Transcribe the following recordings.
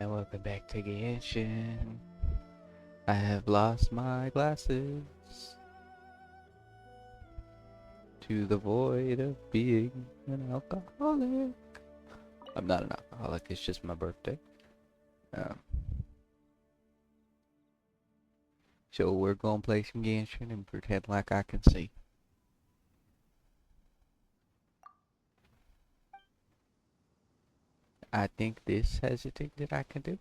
And welcome back to Genshin. I have lost my glasses to the void of being an alcoholic. I'm not an alcoholic, it's just my birthday. Um, so we're gonna play some Genshin and pretend like I can see. I think this has a thing that I can do.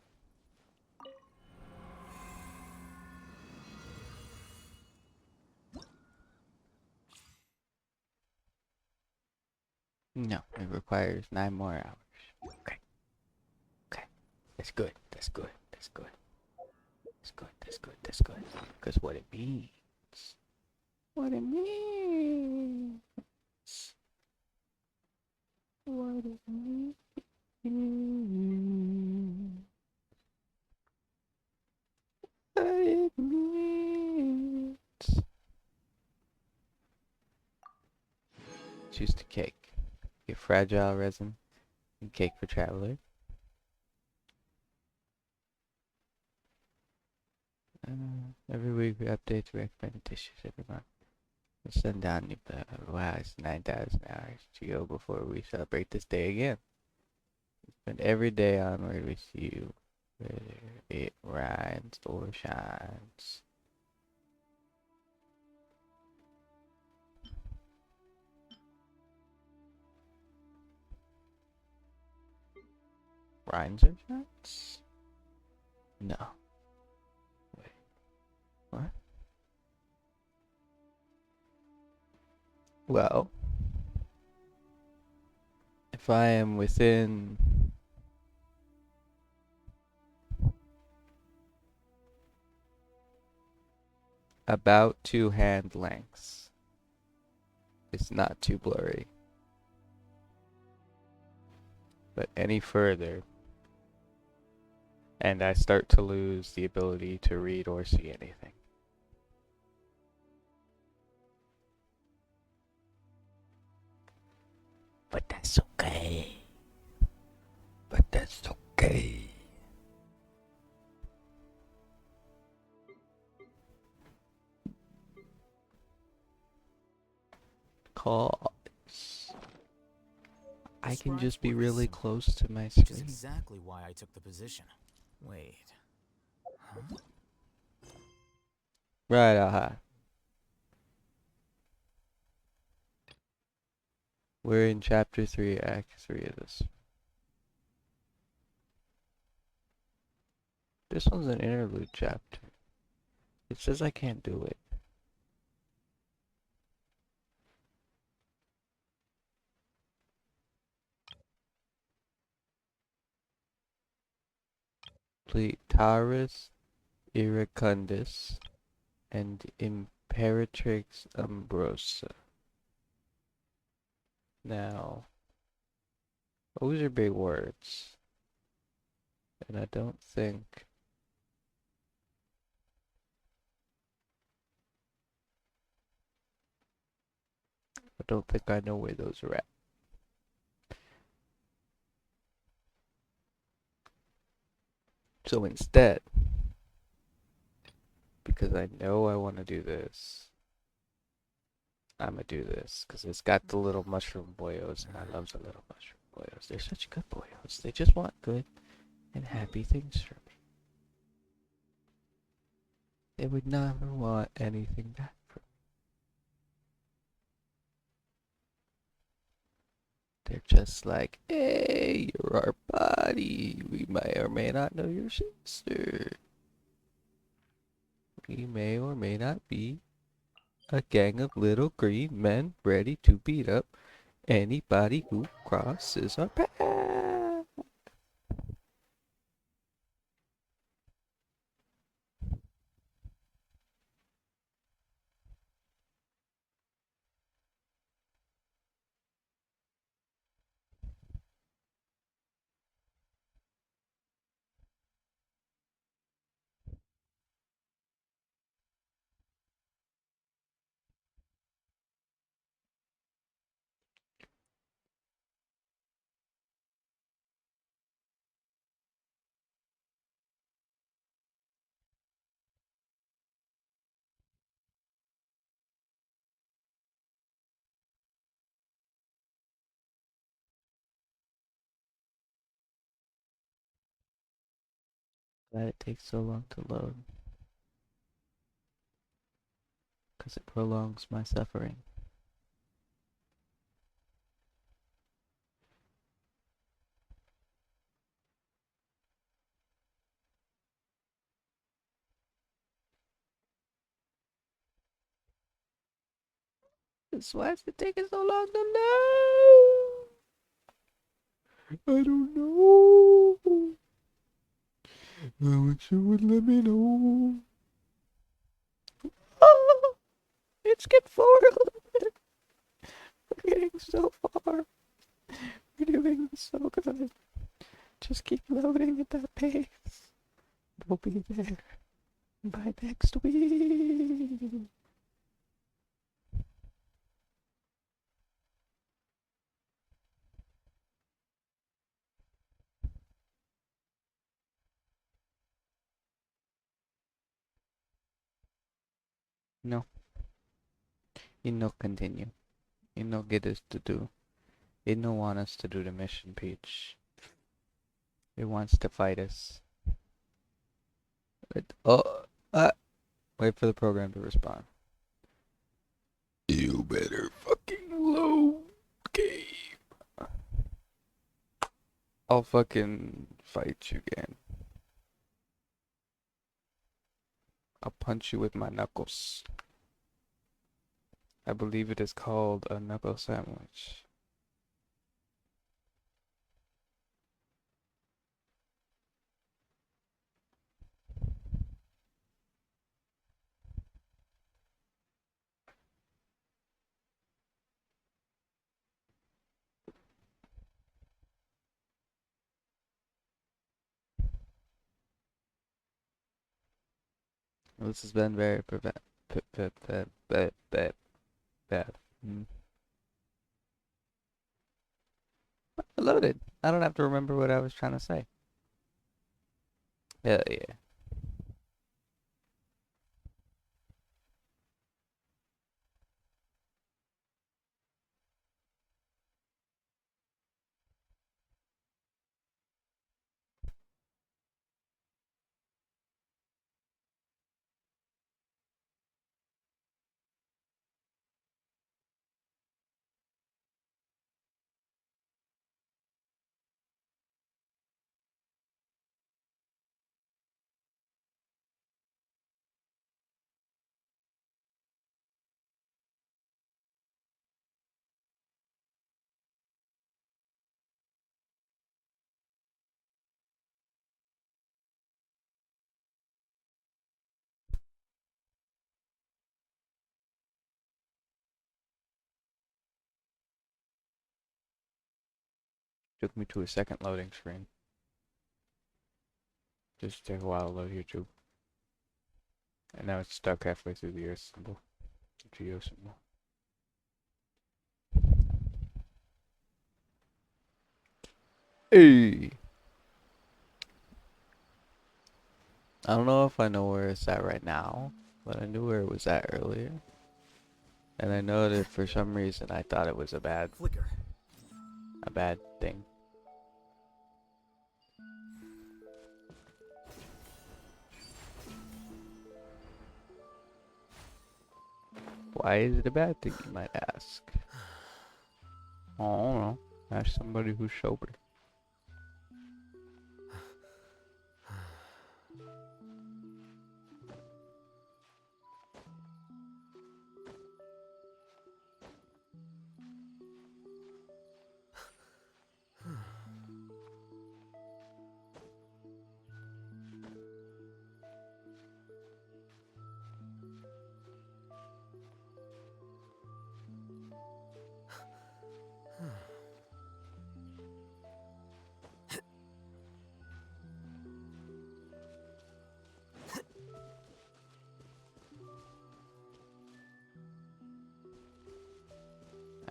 No, it requires 9 more hours. Okay, okay. That's good, that's good, that's good. That's good, that's good, that's good. Because what it means, what it means, what it means. What it means. Choose the cake. Get fragile resin and cake for traveler. Every week we update the recommended dishes every month. We send down new wow, it's 9,000 hours to go before we celebrate this day again. Spend every day onward with you, whether it rains or shines. Rhymes or shines? No. Wait, what? Well, if I am within about 2 hand lengths, it's not too blurry. But any further, and I start to lose the ability to read or see anything. But that's okay. But that's okay. Cause I can just be really close to my Which is screen. exactly why I took the position. Wait. Huh? Right, aha. We're in chapter 3, act 3 of this. This one's an interlude chapter. It says I can't do it. Complete Taurus, Iracundus, and Imperatrix Umbrosa. Now, those are big words. And I don't think I know where those are at. So instead, because I know I want to do this, I'm gonna do this because it's got the little mushroom boyos, and I love the little mushroom boyos. They're such good boyos. They just want good and happy things from me. They would never want anything back from me. They're just like, hey, you're our buddy. We may or may not know your sister. We may or may not be a gang of little green men ready to beat up anybody who crosses our path. Glad it takes so long to load, because it prolongs my suffering. Why is it taking so long to load? I don't know. I wish you would let me know. Oh, it skipped forward a little bit. We're getting so far. We're doing so good. Just keep loading at that pace. We'll be there by next week. No, he no continue. He no get us to do. He no want us to do the mission, Peach. He wants to fight us. Oh, wait for the program to respond. You better fucking load game. I'll fucking fight you again. I'll punch you with my knuckles. I believe it is called a knuckle sandwich. This has been very bad. Loaded. I don't have to remember what I was trying to say. Hell yeah. Took me to a second loading screen. Just take a while to load YouTube. And now it's stuck halfway through the Earth symbol. The Geo symbol. Hey! I don't know if I know where it's at right now, but I knew where it was at earlier. And I know that for some reason I thought it was a bad thing. Why is it a bad thing, you might ask? I don't know. Ask somebody who's sober.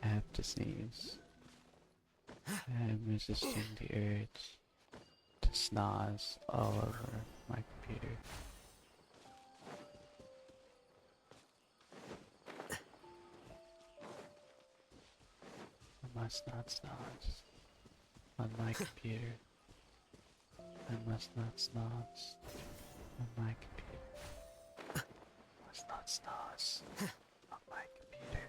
I have to sneeze. I'm resisting the urge to snaz all over my computer. I must not snaz on my computer. I must not snooze on my computer. Must not snooze on my computer.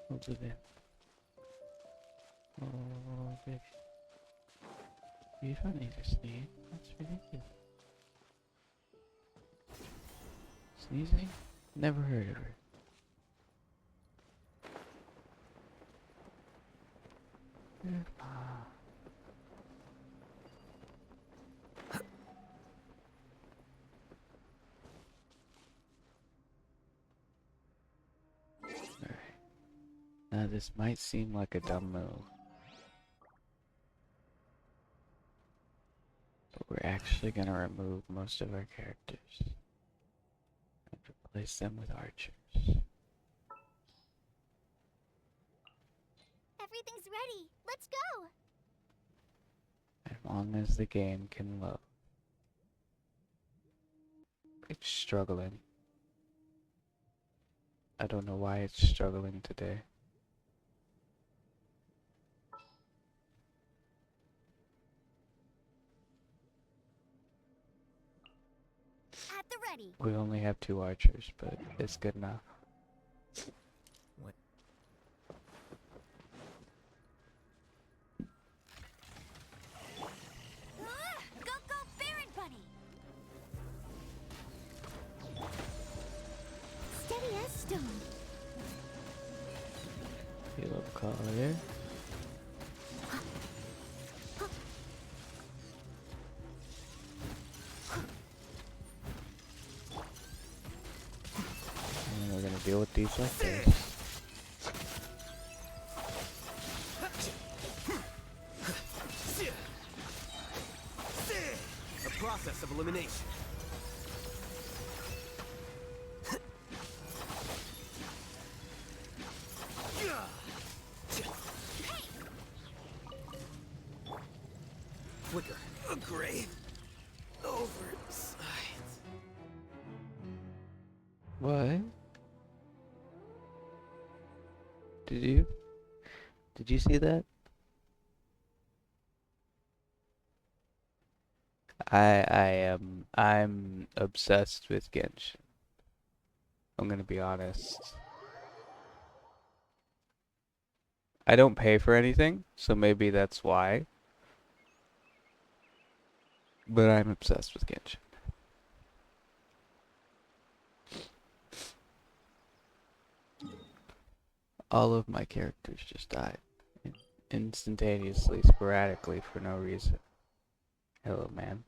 We'll do that. Oh, baby. You don't need to sneeze. That's ridiculous. Sneezing? Never heard of her. Alright. Now this might seem like a dumb move, but we're actually gonna remove most of our characters and replace them with archers. Everything's ready. Let's go. As long as the game can load. It's struggling. I don't know why it's struggling today. At the ready. We only have 2 archers, but it's good enough. What? Go, go, Baron Bunny. Steady as stone. Halo collar. And we're gonna deal with these like this. A process of elimination. Flicker. A grave. Oversight. What? Did you see that? I'm obsessed with Genshin. I'm gonna be honest. I don't pay for anything, so maybe that's why. But I'm obsessed with Genshin. All of my characters just died. Instantaneously, sporadically, for no reason. Hello, man.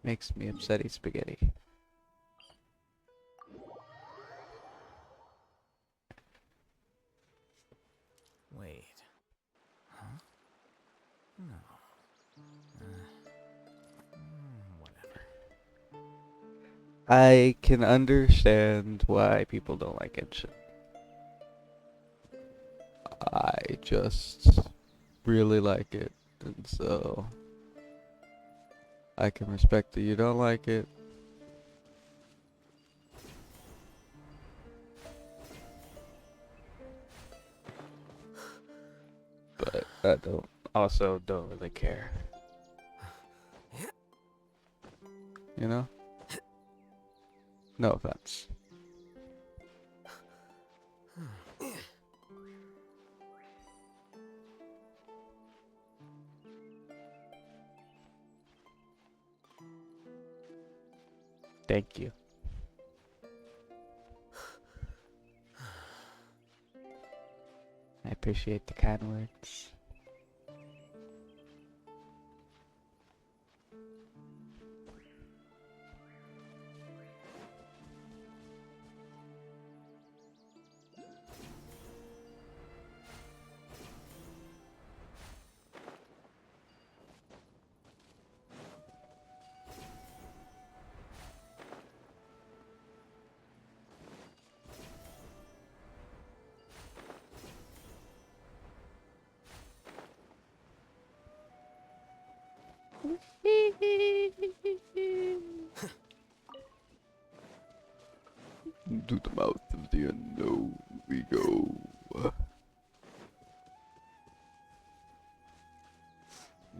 Makes me upsetty spaghetti. Wait. Huh? No. Whatever. I can understand why people don't like Genshin. I just really like it, and so I can respect that you don't like it. But I don't really care. You know? No offense. Thank you. I appreciate the kind words. we go.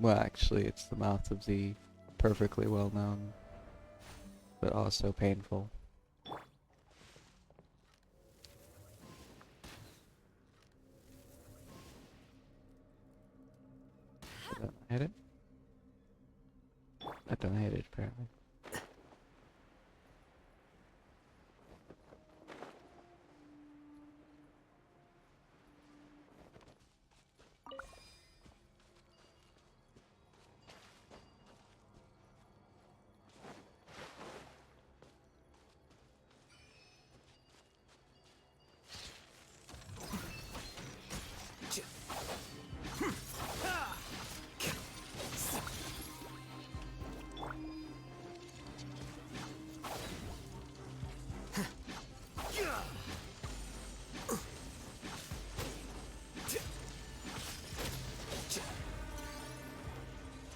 Well, actually, it's the mouth of the perfectly well known, but also painful. Did that hit it? That don't hit it, apparently.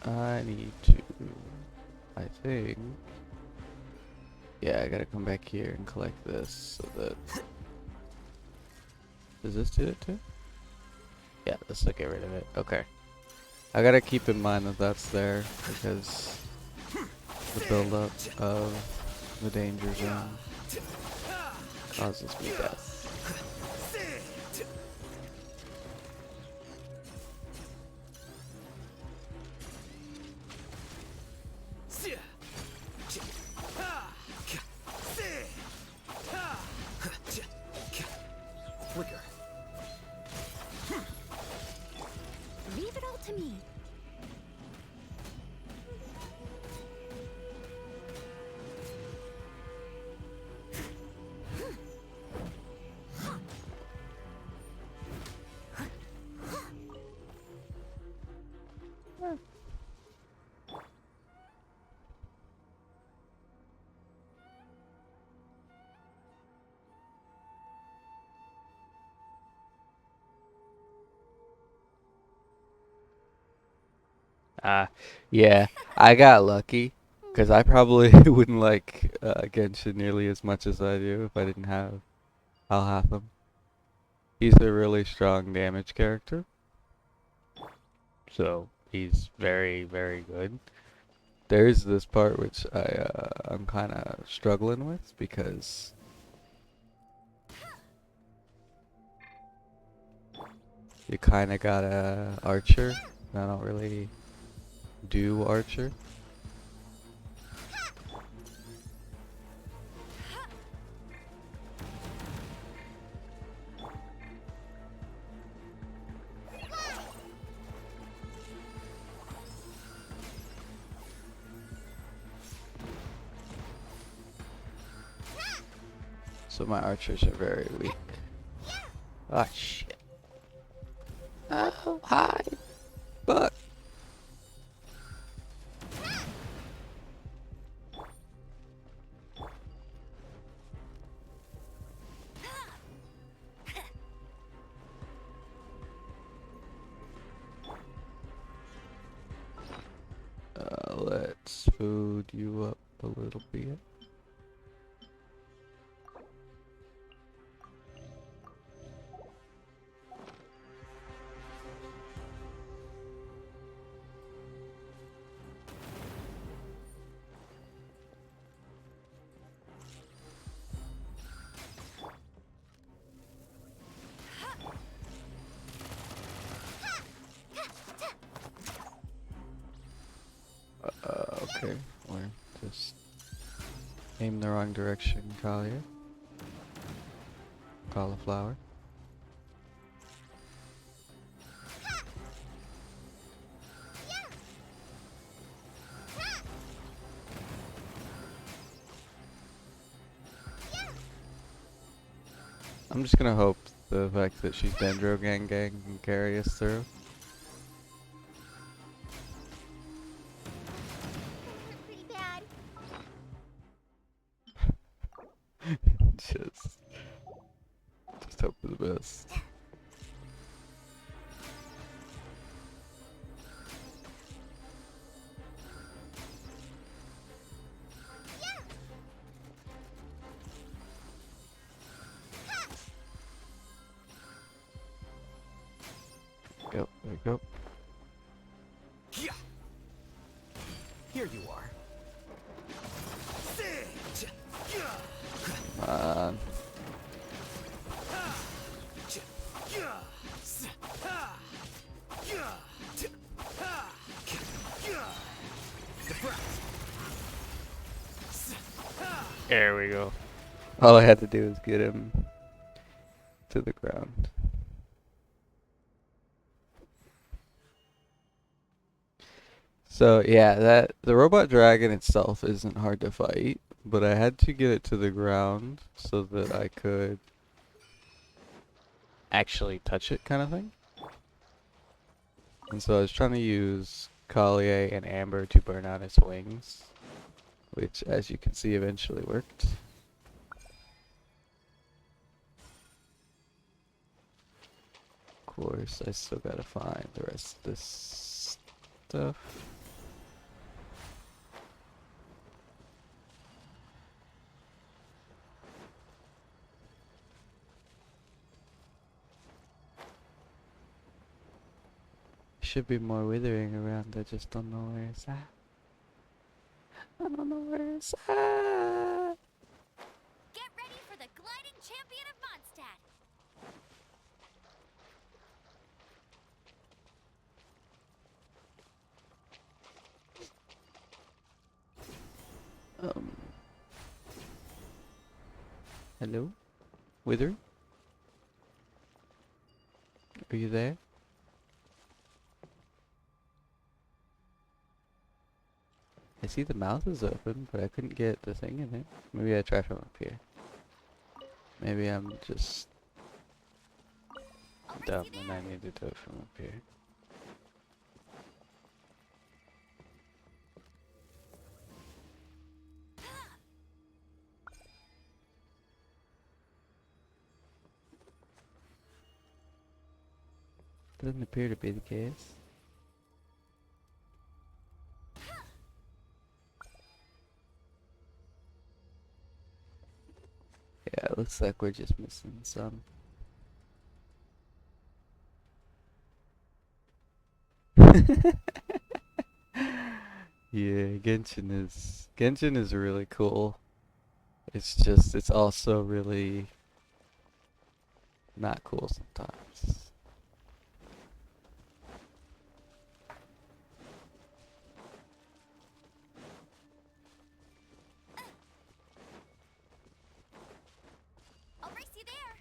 I need to, I think, yeah, I gotta come back here and collect this so that, does this do it too? Yeah, let's get rid of it. Okay. I gotta keep in mind that that's there because the buildup of the danger zone causes me death. Flicker. Leave it all to me. Yeah, I got lucky because I probably wouldn't like Genshin nearly as much as I do if I didn't have Alhatham. He's a really strong damage character, so he's very, very good. There's this part which I'm kind of struggling with because you kind of got a archer. And I don't really do archer. So my archers are very weak. Ah, shit. Oh, hi. But let's food you up a little bit. Okay, we're just aim the wrong direction, Kalia. Cauliflower. I'm just gonna hope the fact that she's Dendro Gang can carry us through. Pretty bad. just, just hope for the best. go. There we go. Yeah. Here you are. Sit. Yeah. Come on. There we go. All I had to do was get him to the ground. So yeah, that the robot dragon itself isn't hard to fight, but I had to get it to the ground so that I could actually touch it, kind of thing. And so I was trying to use Collier and Amber to burn out its wings, which, as you can see, eventually worked. Of course, I still gotta find the rest of this stuff. Should be more withering around, I just don't know where it's at. I don't know where it's at. Get ready for the gliding champion of Mondstadt. Hello? Wither? Are you there? I see the mouth is open, but I couldn't get the thing in it. Maybe I try from up here. Maybe I'm just dumb and I need to do it from up here. Doesn't appear to be the case. Yeah, it looks like we're just missing some. Yeah, Genshin is really cool. It's just it's also really not cool sometimes. I'll race you there.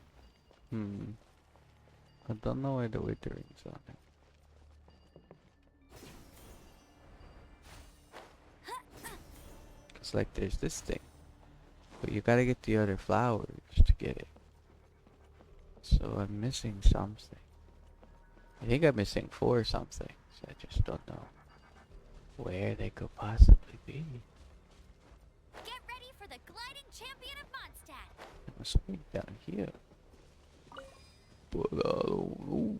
I don't know where the witherings on it. Cause like there's this thing, but you gotta get the other flowers to get it. So I'm missing something. I think I'm missing 4 something. So I just don't know where they could possibly be. Get ready for the gliding champion of Mondstadt. It must be down here. But I don't know.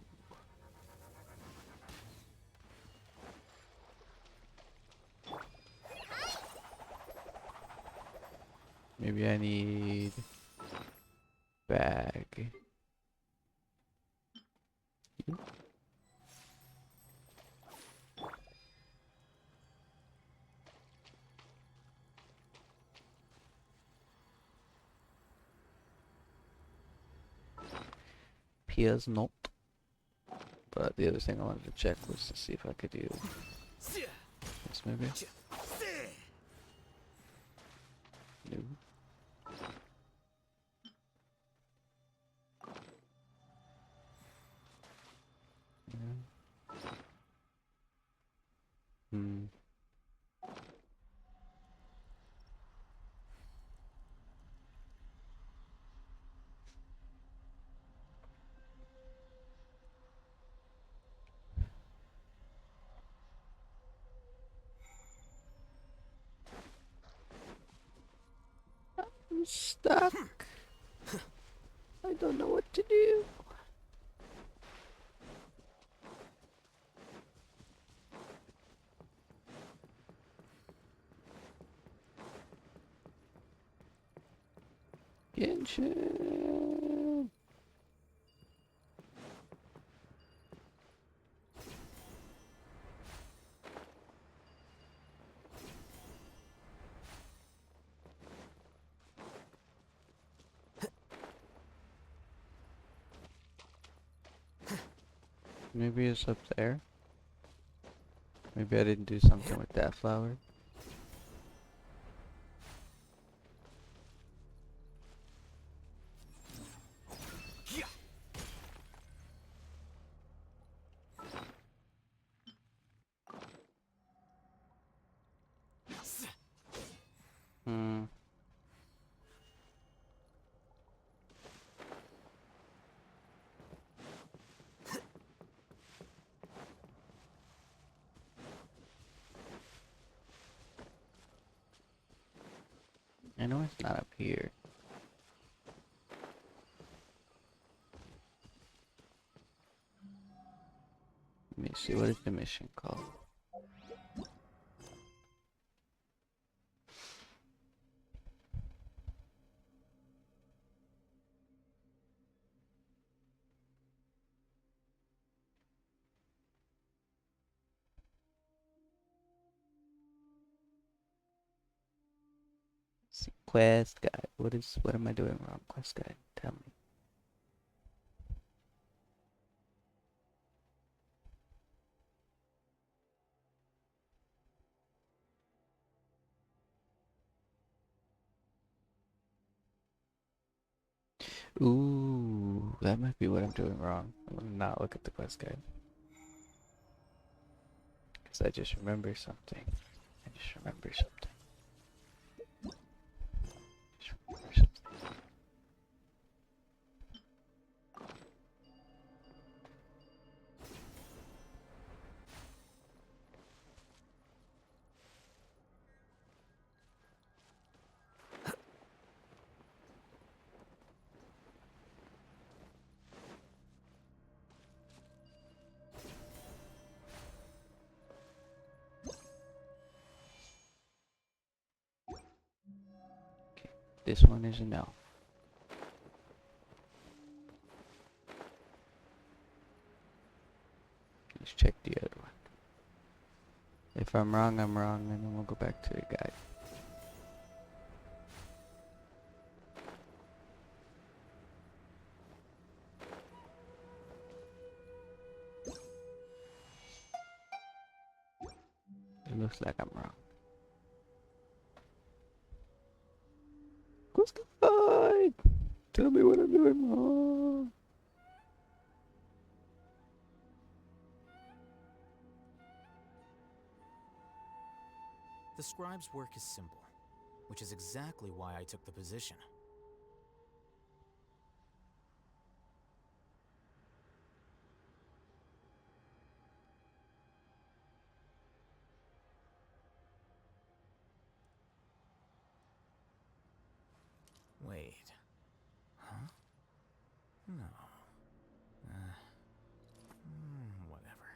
Maybe I need bag. Appears not. But the other thing I wanted to check was to see if I could do this maybe. No. Yeah. I'm stuck. I don't know what to do. Genshin. Maybe it's up there. Maybe I didn't do something with that flower. Yeah. Hmm. I know it's not up here. Let me see, what is the mission called? See, quest guide. What am I doing wrong? Quest guide, tell me. Ooh, that might be what I'm doing wrong. I'm gonna not look at the quest guide. Because I just remember something. I just remember something. Just remember something. This one is a no. Let's check the other one. If I'm wrong, I'm wrong, and then we'll go back to the guide. It looks like I'm wrong. Quest guide! Tell me what I'm doing wrong. The scribe's work is simple, which is exactly why I took the position. Wait. Huh? No. Whatever.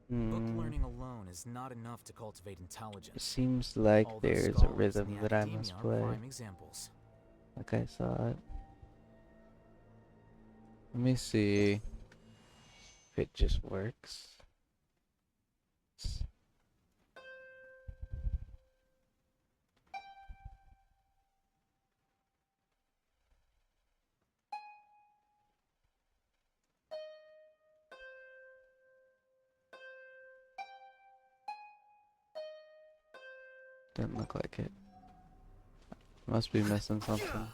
Book learning alone is not enough to cultivate It intelligence. seems like All those there's a scholars in rhythm the that I academia must are play. prime examples. Like I saw it. Let me see if it just works. Doesn't look like it. Must be missing something.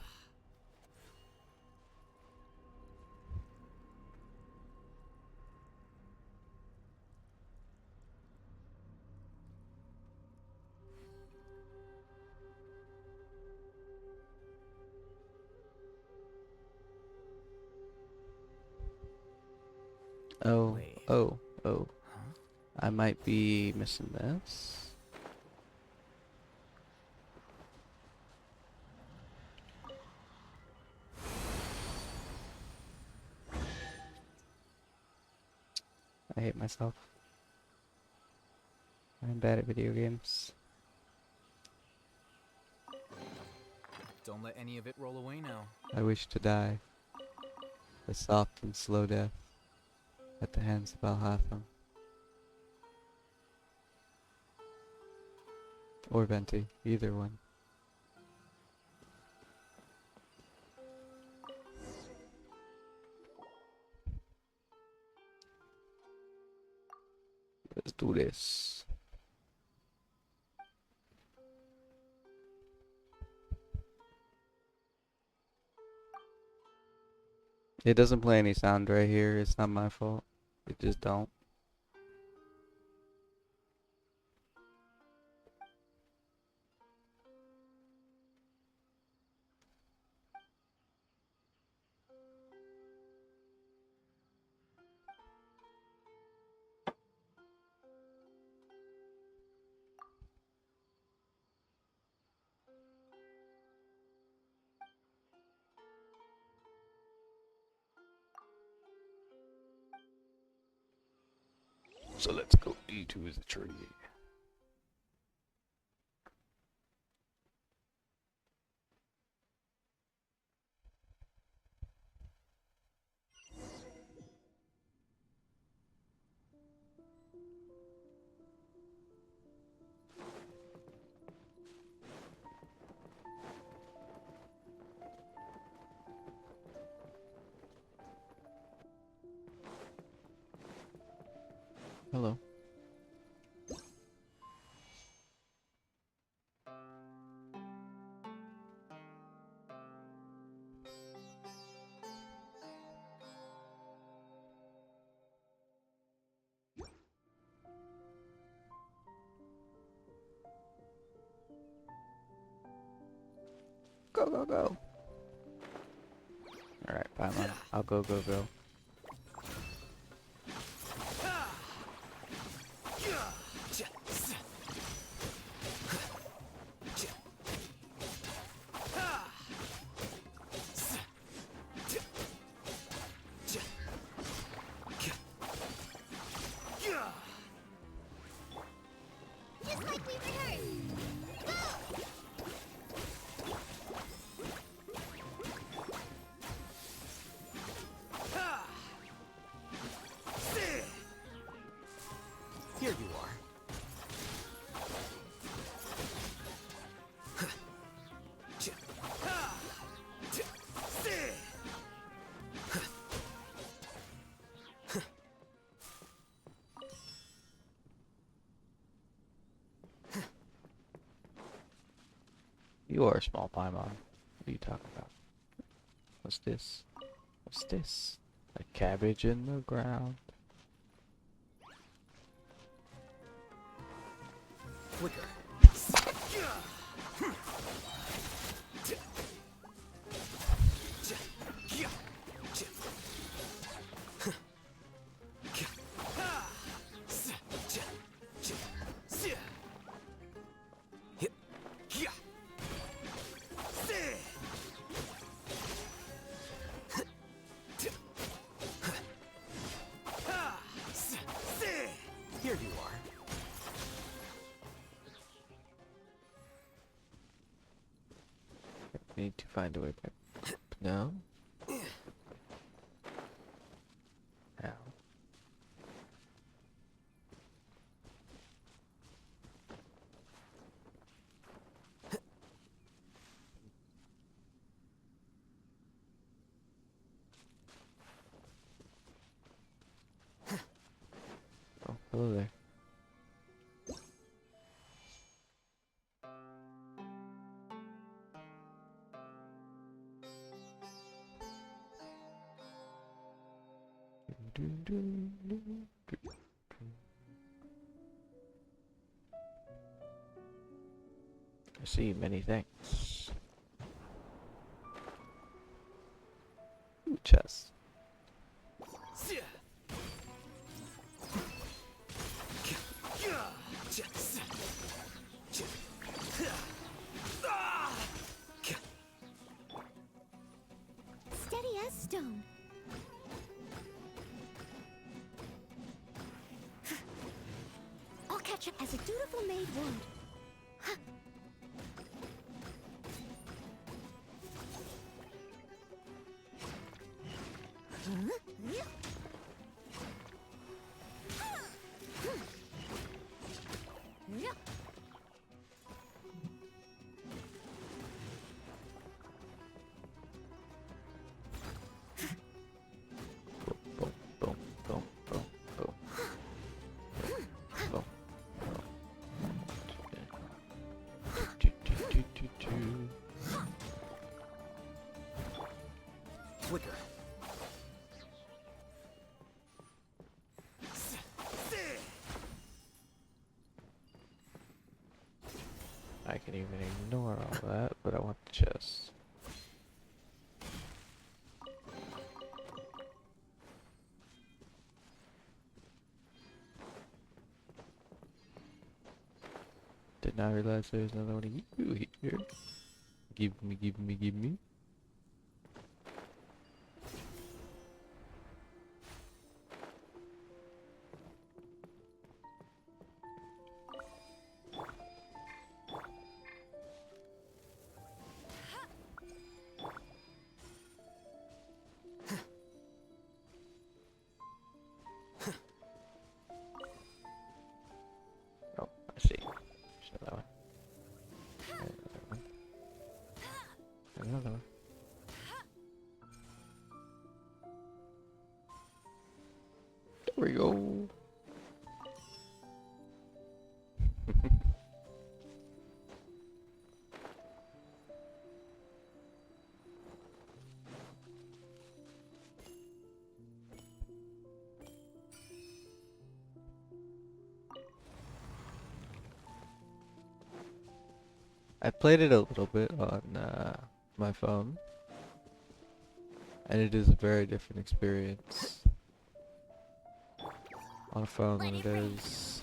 Oh, Wait. oh, oh. Huh? I might be missing this. I hate myself. I'm bad at video games. Don't let any of it roll away now. I wish to die. A soft and slow death at the hands of Alhatham. Or venti, either one. Let's do this. It doesn't play any sound right here. It's not my fault. It just don't. So let's go into the tree. Hello. Go, go, go. Alright, Paimon. I'll go, go, go. Just like we rehearsed. Go! Here you are. You are a small Paimon. What are you talking about? What's this? What's this? A cabbage in the ground. Flicker. Here you are. Need to find a way back. No? Ow. Oh, hello there. I see many things. Ooh, chest. Steady as stone. I'll catch up as a dutiful maid would. flicker. I can even ignore all that, but I want the chest. Did not realize there was another one of you here. Give me, give me, give me. Oh, I see. There's another one. Another one. Another one. There we go. I played it a little bit on my phone, and it is a very different experience on a phone than it is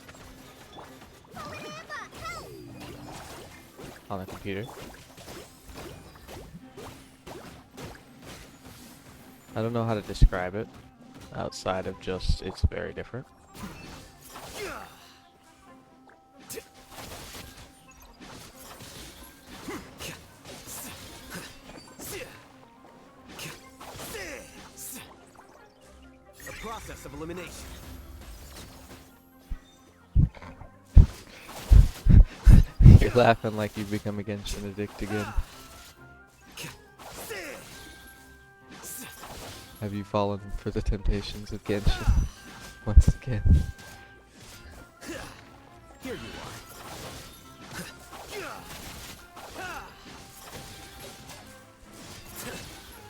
on a computer. I don't know how to describe it outside of just it's very different. A process of elimination. You're laughing like you've become a Genshin addict again. Have you fallen for the temptations of Genshin once again? Here you are.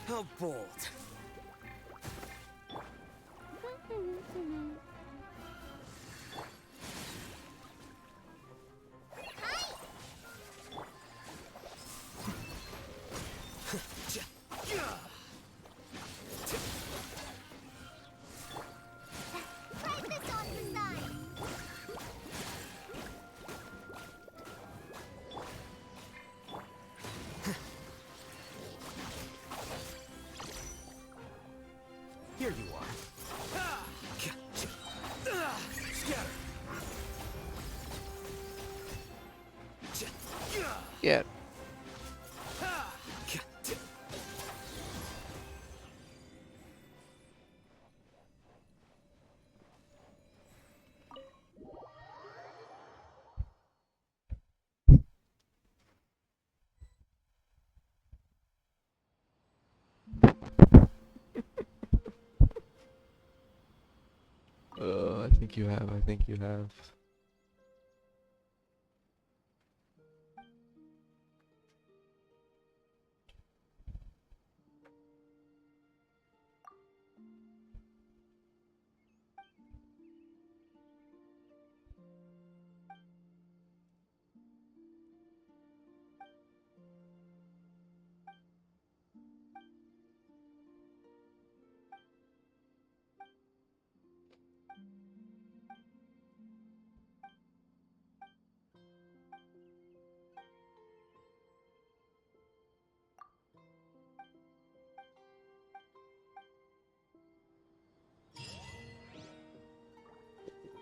How bold. Try this on the side. Here you are. Scatter. Yeah. I think you have. I think you have.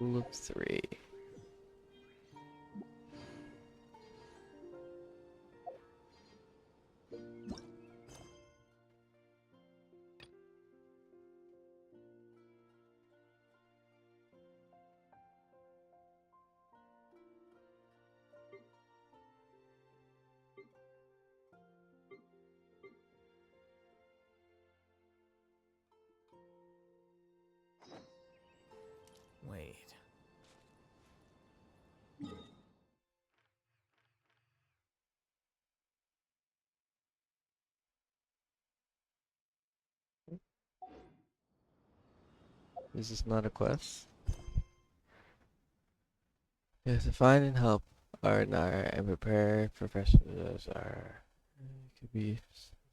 Rule of 3. Wait. Is this not a quest? You have to find and help Arnar and prepare professionals are. It could be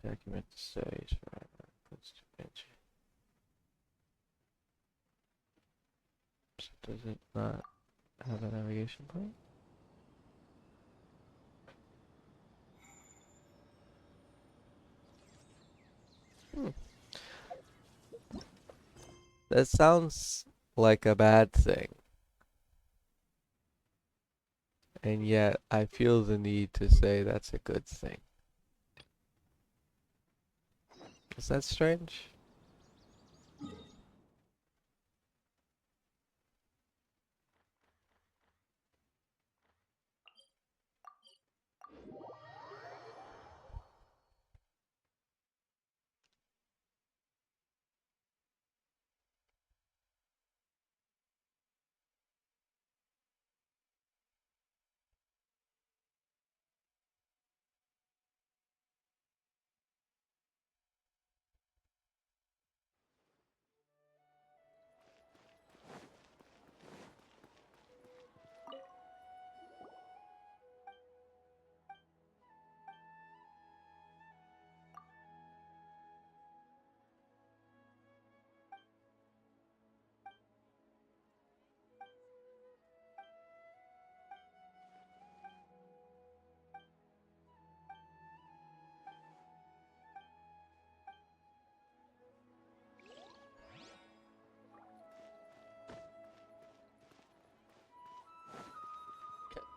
document the studies for Arnar. Puts to bench. So does it not have a navigation point? Hmm. That sounds like a bad thing. And yet I feel the need to say that's a good thing. Is that strange?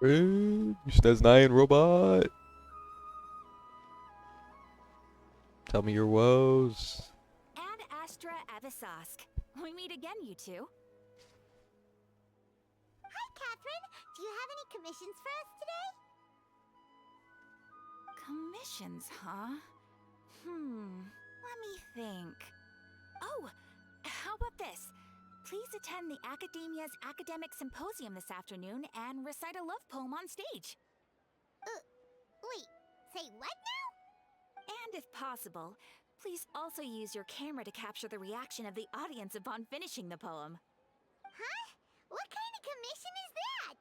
You says nine robot. Tell me your woes. Ad Astra Avisask. We meet again, you two. Hi, Catherine. Do you have any commissions for us today? Commissions, huh? Let me think. Oh, how about this? Please attend the Academia's Academic Symposium this afternoon and recite a love poem on stage. Wait, say what now? And if possible, please also use your camera to capture the reaction of the audience upon finishing the poem. Huh? What kind of commission is that?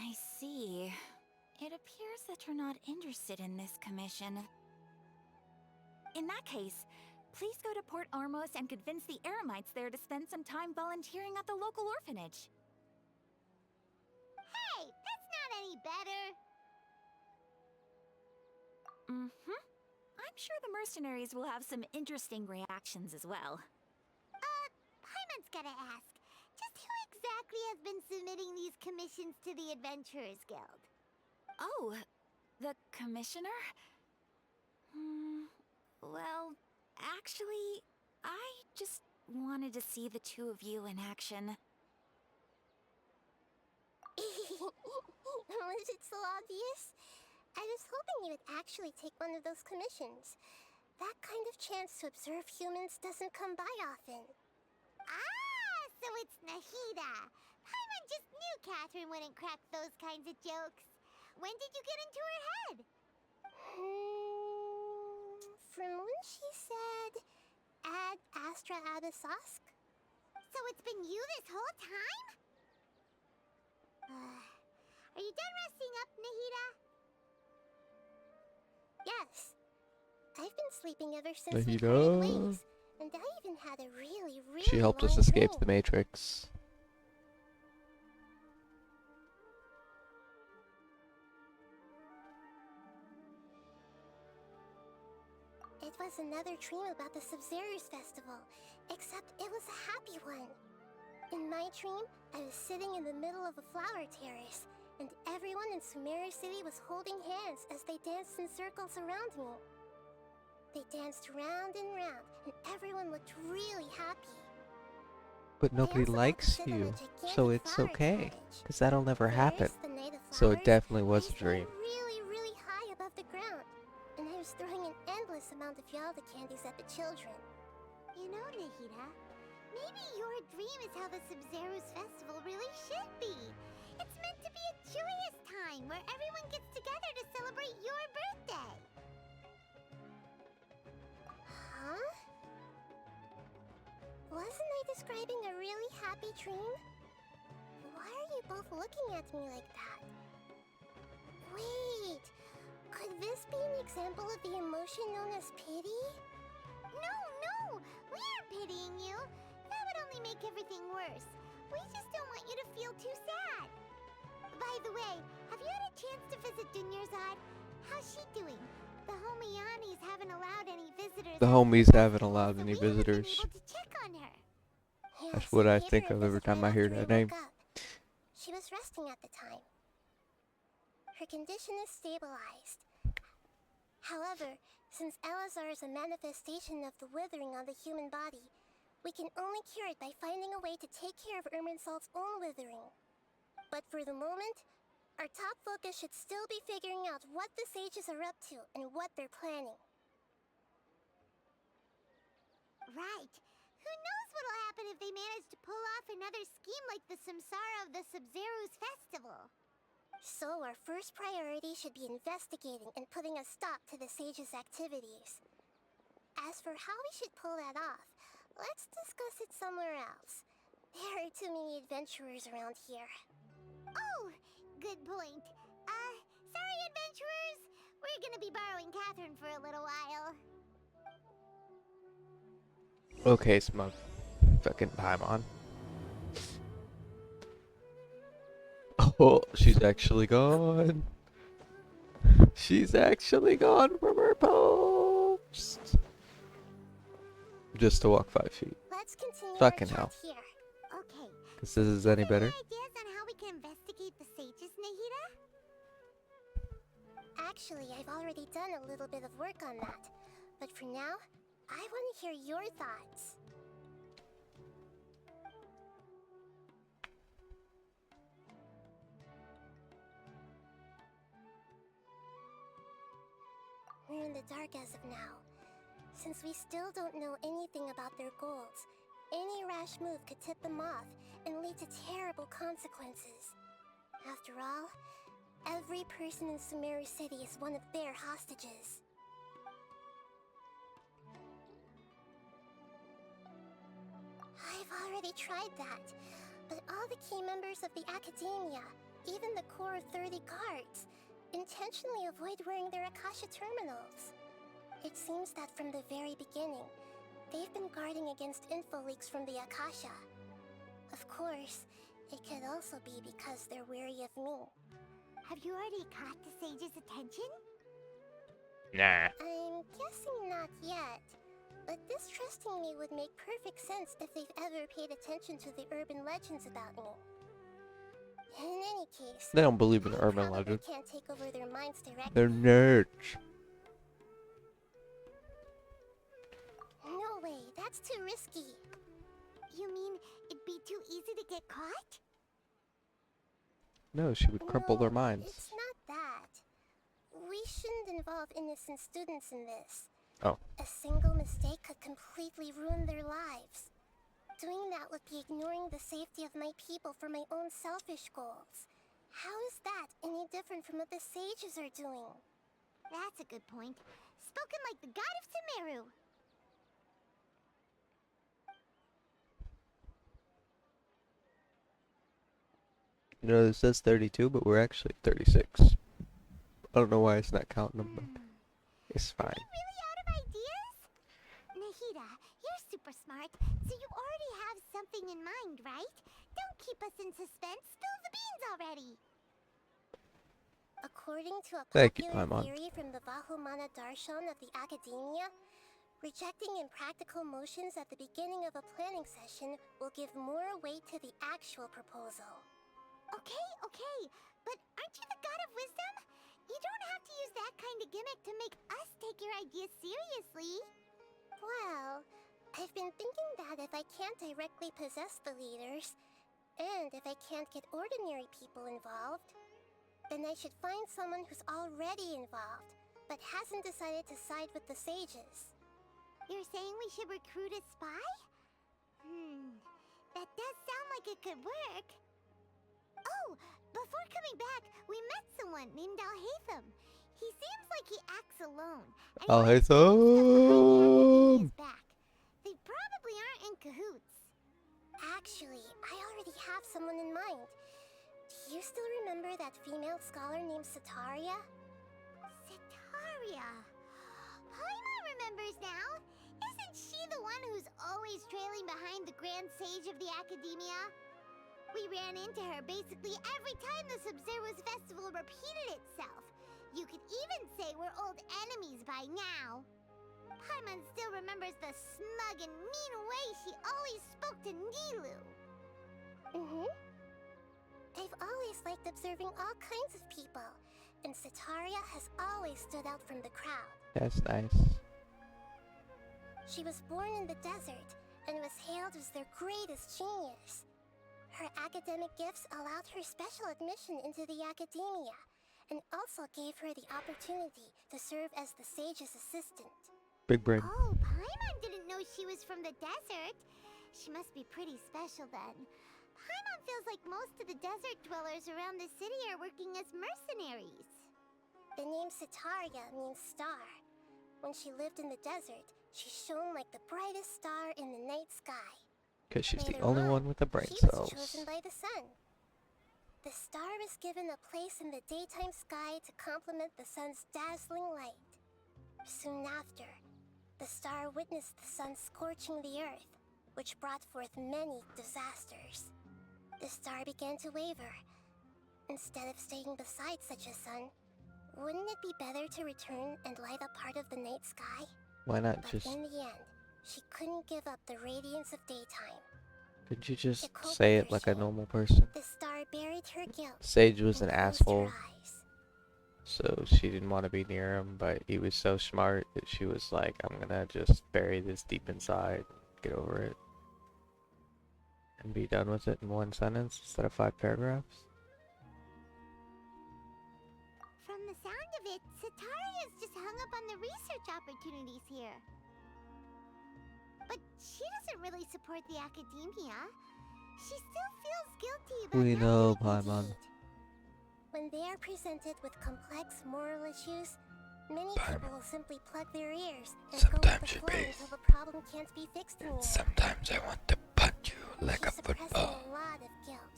I see. It appears that you're not interested in this commission. In that case, please go to Port Ormos and convince the Eremites there to spend some time volunteering at the local orphanage. Hey, that's not any better. I'm sure the mercenaries will have some interesting reactions as well. Paimon's gotta ask, just who exactly has been submitting these commissions to the Adventurers Guild? Oh, the commissioner? Well, actually, I just wanted to see the two of you in action. Was it so obvious? I was hoping you would actually take one of those commissions. That kind of chance to observe humans doesn't come by often. Ah, so it's Nahida. Paimon just knew Catherine wouldn't crack those kinds of jokes. When did you get into her head? From when she said, Ad Astra Abisask? So it's been you this whole time? Are you done resting up, Nahida? Yes. I've been sleeping ever since we parted ways, and I even had a really She helped us escape the Matrix. It was another dream about the Sub-Zero's festival, except it was a happy one. In my dream, I was sitting in the middle of a flower terrace, and everyone in Sumeru City was holding hands as they danced in circles around me. They danced round and round, and everyone looked really happy. But nobody likes you, so it's okay, because that'll never happen. So it definitely was a dream. Really, really high above the ground, and I was throwing an endless amount of Yalda candies at the children. You know, Nahida, maybe your dream is how the Sub-Zero's festival really should be. It's meant to be a joyous time where everyone gets together to celebrate your birthday. Huh? Wasn't I describing a really happy dream? Why are you both looking at me like that? Wait, could this be an example of the emotion known as pity? No, we aren't pitying you. That would only make everything worse. We just don't want you to feel too sad. By the way, have you had a chance to visit Dunyarzad? How's she doing? The Homianis haven't allowed any visitors. The after homies the haven't festival, allowed so any we haven't been visitors. able to check on her. That's Yes, what I gave think her a of every visit time I right hear after that I name. woke up. She was resting at the time. Her condition is stabilized. However, since Elazar is a manifestation of the withering on the human body, we can only cure it by finding a way to take care of Irminsul's own withering. But for the moment, our top focus should still be figuring out what the sages are up to and what they're planning. Right. Who knows what'll happen if they manage to pull off another scheme like the Samsara of the Sub-Zero's festival. So our first priority should be investigating and putting a stop to the sages' activities. As for how we should pull that off, let's discuss it somewhere else. There are too many adventurers around here. Oh, good point. Sorry, adventurers. We're gonna be borrowing Catherine for a little while. Okay, Smug. Fucking Paimon. Oh, she's actually gone. She's actually gone from her post. Just to walk 5 feet. Let's continue Fucking our hell. chat here. Okay. Guess this is any better. Any ideas on how we can investigate the sages, Nahida? Actually, I've already done a little bit of work on that. But for now, I want to hear your thoughts. We're in the dark as of now. Since we still don't know anything about their goals, any rash move could tip them off and lead to terrible consequences. After all, every person in Sumeru City is one of their hostages. I've already tried that, but all the key members of the Academia, even the core 30 guards, intentionally avoid wearing their Akasha terminals. It seems that from the very beginning, they've been guarding against info leaks from the Akasha. Of course, it could also be because they're wary of me. Have you already caught the sage's attention? Nah. I'm guessing not yet, but distrusting me would make perfect sense if they've ever paid attention to the urban legends about me. In any case, They don't believe in I urban probably legends. can't take over their minds directly. They're nerds. No way, that's too risky. You mean it'd be too easy to get caught? No, she would crumple their No, minds. It's not that. We shouldn't involve innocent students in this. Oh. A single mistake could completely ruin their lives. Doing that would be ignoring the safety of my people for my own selfish goals. How is that any different from what the sages are doing? That's a good point. Spoken like the god of Sumeru. You know, it says 32, but we're actually 36. I don't know why it's not counting them, but it's Are fine. we really out of ideas? Nahida, you're super smart, so you already have something in mind, right? Don't keep us in suspense. Spill the beans already. According to a Thank you, popular Paimon. theory from the Vahumana Darshan of the Academia, rejecting impractical motions at the beginning of a planning session will give more weight to the actual proposal. Okay, but aren't you the god of wisdom? You don't have to use that kind of gimmick to make us take your ideas seriously. Well, I've been thinking that if I can't directly possess the leaders, and if I can't get ordinary people involved, then I should find someone who's already involved, but hasn't decided to side with the sages. You're saying we should recruit a spy? That does sound like it could work. Oh, before coming back, we met someone named Alhaitham. He seems like he acts alone. And he likes to keep stuff behind the Academia's back. They probably aren't in cahoots. Actually, I already have someone in mind. Do you still remember that female scholar named Setaria? Setaria. Paimon remembers now. Isn't she the one who's always trailing behind the Grand Sage of the Academia? We ran into her basically every time the Sub-Zerus Festival repeated itself. You could even say we're old enemies by now. Paimon still remembers the smug and mean way she always spoke to Nilu. I've always liked observing all kinds of people, and Setaria has always stood out from the crowd. That's nice. She was born in the desert and was hailed as their greatest genius. Her academic gifts allowed her special admission into the academia, and also gave her the opportunity to serve as the sage's assistant. Big brain. Oh, Paimon didn't know she was from the desert. She must be pretty special then. Paimon feels like most of the desert dwellers around the city are working as mercenaries. The name Setaria means star. When she lived in the desert, she shone like the brightest star in the night sky. Because she's the Later only on, one with the brain she was cells. chosen by the sun. The star was given a place in the daytime sky to complement the sun's dazzling light. Soon after, the star witnessed the sun scorching the earth, which brought forth many disasters. The star began to waver. Instead of staying beside such a sun, wouldn't it be better to return and light up part of the night sky? Why not But just... in the end, she couldn't give up the radiance of daytime. Couldn't you just To cope say with it her like a shame, normal person? The star buried her guilt. Sage was an and closed asshole, her eyes. so she didn't want to be near him, but he was so smart that she was like, I'm gonna just bury this deep inside, get over it, and be done with it in one sentence instead of 5 paragraphs. From the sound of it, Setaria's just hung up on the research opportunities here. But she doesn't really support the academia. She still feels guilty about We not know, getting Paimon. Indeed. When they are presented with complex moral issues, many Paimon. people will simply plug their ears and Sometimes go with the you flow bathe. until the problem can't be fixed anymore. Sometimes I want to punch you like a She's suppressing football. a lot of guilt,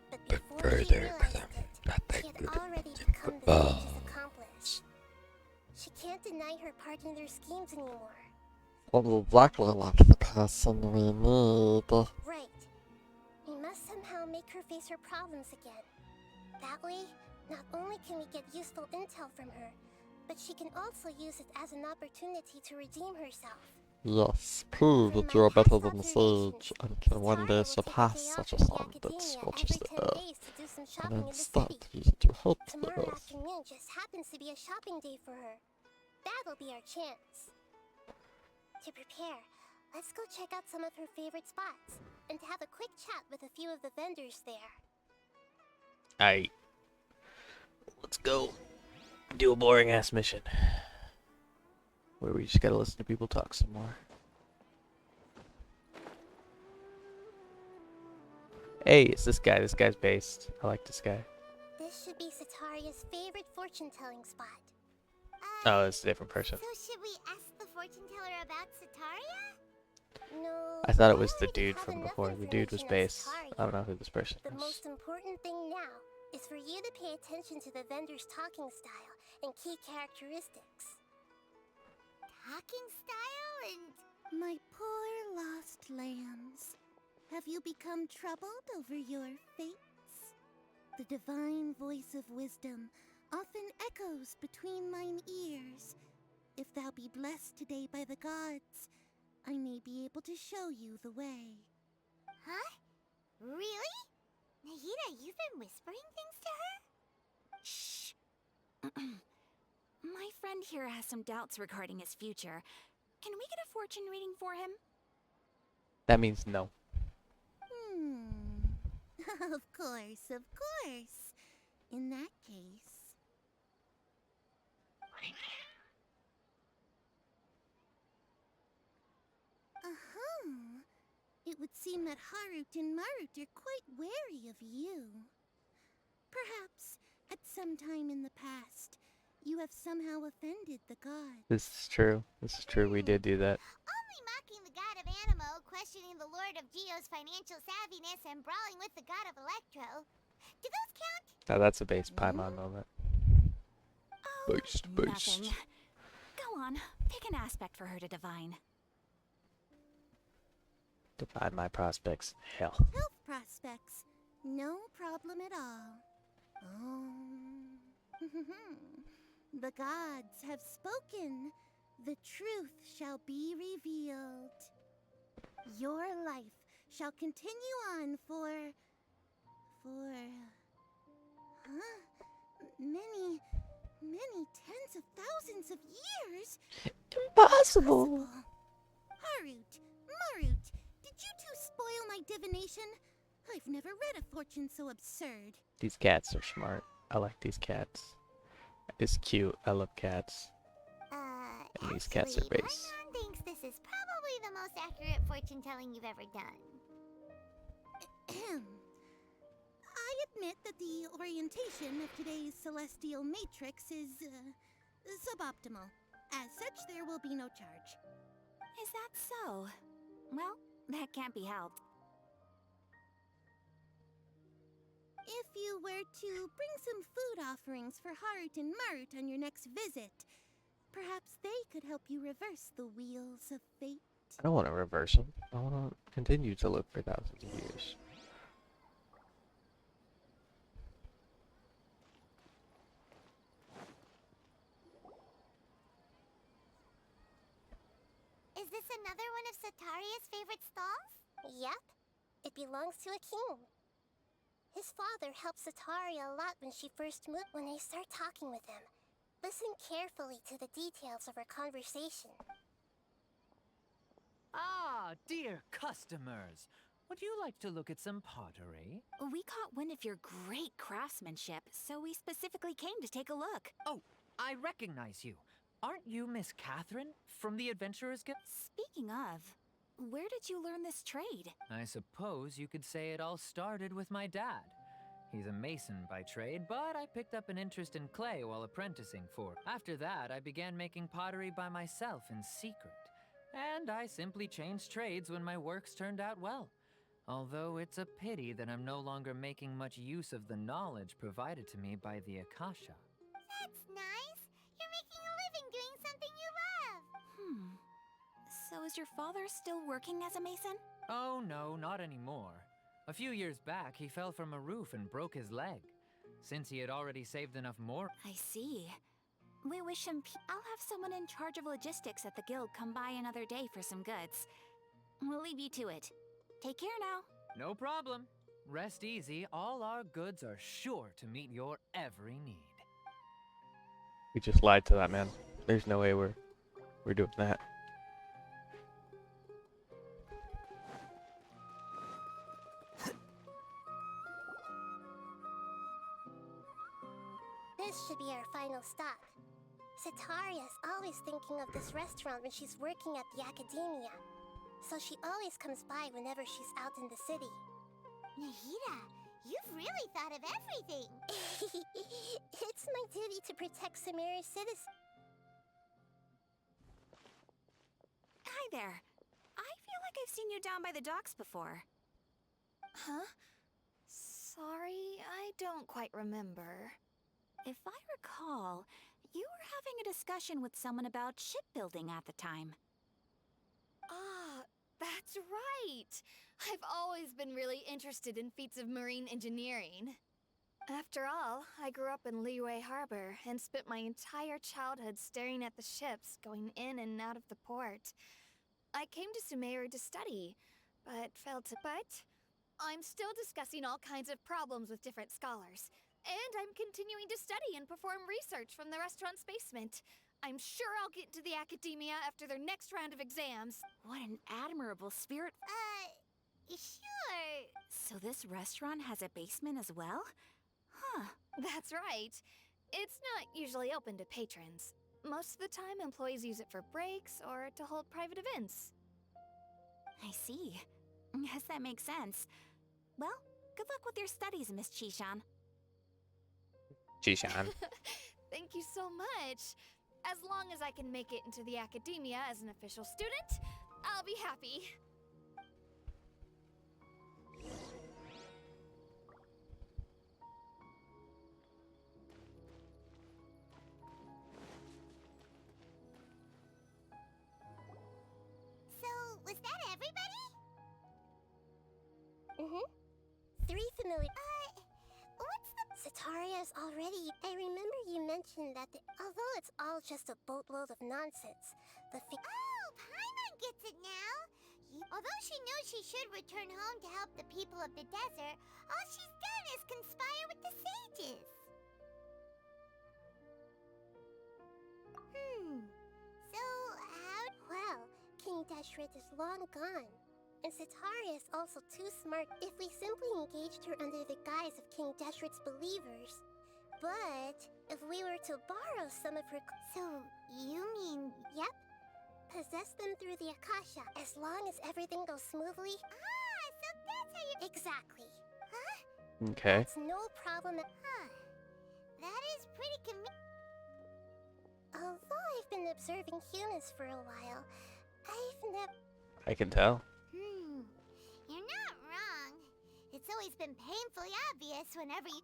but But before further, she because realized I'm it, not she that had good at already punching become the sage's football. accomplice. She can't deny her part in their schemes anymore. Well, exactly like the person we need. Right. We must somehow make her face her problems again. That way, not only can we get useful intel from her, but she can also use it as an opportunity to redeem herself. Yes, prove that you are better than the sage and can one day surpass such a son that scorches the earth, and instead use it to help the Tomorrow earth. afternoon just happens to be a shopping day for her. That'll be our chance. To prepare, let's go check out some of her favorite spots, and have a quick chat with a few of the vendors there. Aight. Let's go. Do a boring ass mission. Where we just gotta listen to people talk some more. Hey, it's this guy. This guy's based. I like this guy. This should be Setaria's favorite fortune-telling spot. Oh, it's a different person. So should we ask the fortune teller about Setaria? No, I thought it was I the already dude have from enough before. The dude was information on based. Setaria. I don't know who this person The is. most important thing now is for you to pay attention to the vendor's talking style and key characteristics. Talking style and... My poor lost lambs, have you become troubled over your fates? The divine voice of wisdom often echoes between mine ears. If thou be blessed today by the gods, I may be able to show you the way. Huh? Really? Nahida, you've been whispering things to her? Shh. My friend here has some doubts regarding his future. Can we get a fortune reading for him? That means no. Of course, of course. In that case... It would seem that Harut and Marut are quite wary of you. Perhaps, at some time in the past, you have somehow offended the gods. This is true. This is true. We did do that. Oh only mocking the god of Animo, questioning the lord of Geo's financial savviness, and brawling with the god of Electro. Do those count? Now that's a base Paimon moment. Oh, Beast. nothing. Go on, pick an aspect for her to divine. Divide my prospects. Hell. Health prospects. No problem at all. The gods have spoken. The truth shall be revealed. Your life shall continue on for many tens of thousands of years. Impossible! Harut, Marut, did you two spoil my divination? I've never read a fortune so absurd. These cats are smart. I like these cats. It's cute. I love cats. And these cats are base. Paimon thinks this is probably the most accurate fortune telling you've ever done. I admit that the orientation of today's celestial matrix is suboptimal. As such, there will be no charge. Is that so? Well, that can't be helped. If you were to bring some food offerings for Harut and Marut on your next visit, perhaps they could help you reverse the wheels of fate. I don't want to reverse them. I want to continue to live for thousands of years. Is this another one of Setaria's favorite stalls? Yep. It belongs to a king. His father helped Setaria a lot when she first moved. When I start talking with him, listen carefully to the details of our conversation. Ah, dear customers. Would you like to look at some pottery? We caught wind of your great craftsmanship, so we specifically came to take a look. Oh, I recognize you. Aren't you Miss Catherine from the Adventurers Guild? Speaking of, where did you learn this trade? I suppose you could say it all started with my dad. He's a mason by trade, but I picked up an interest in clay while apprenticing for. After that, I began making pottery by myself in secret. And I simply changed trades when my works turned out well. Although it's a pity that I'm no longer making much use of the knowledge provided to me by the Akasha. That's nice. You're making a living doing something you love. So is your father still working as a mason? Oh no, not anymore. A few years back, he fell from a roof and broke his leg. Since he had already saved enough more... I see. We wish him I'll have someone in charge of logistics at the guild come by another day for some goods. We'll leave you to it. Take care now. No problem. Rest easy, all our goods are sure to meet your every need. We just lied to that man. There's no way we're doing that. This should be our final stop. Setaria's always thinking of this restaurant when she's working at the academia. So she always comes by whenever she's out in the city. Nahida, you've really thought of everything. It's my duty to protect Samari's citizens. Hi there. I feel like I've seen you down by the docks before. Huh? Sorry, I don't quite remember. If I recall, you were having a discussion with someone about shipbuilding at the time. Ah, that's right! I've always been really interested in feats of marine engineering. After all, I grew up in Liyue Harbor and spent my entire childhood staring at the ships going in and out of the port. I came to Sumeru to study, but I'm still discussing all kinds of problems with different scholars. And I'm continuing to study and perform research from the restaurant's basement. I'm sure I'll get into the academia after their next round of exams. What an admirable spirit. Sure. So this restaurant has a basement as well? Huh. That's right. It's not usually open to patrons. Most of the time, employees use it for breaks or to hold private events. I see. Guess that makes sense. Well, good luck with your studies, Miss Chishan. Chishan. Thank you so much. As long as I can make it into the academia as an official student, I'll be happy. So, was that everybody? Mm-hmm. 3 familiar. What's the... Setaria's already. I remember you mentioned that although it's all just a boatload of nonsense, Oh, Paimon gets it now! Although she knows she should return home to help the people of the desert, all she's done is conspire with the sages. So, how... Well, King Deshret is long gone. And Setaria is also too smart if we simply engaged her under the guise of King Deshret's believers. But if we were to borrow some of her... So, you mean... Yep. Possess them through the Akasha, as long as everything goes smoothly. Ah, so that's how you... Exactly. Huh? Okay. It's no problem at... Huh. That is pretty Although I've been observing humans for a while, I've never... I can tell. You're not wrong. It's always been painfully obvious whenever you...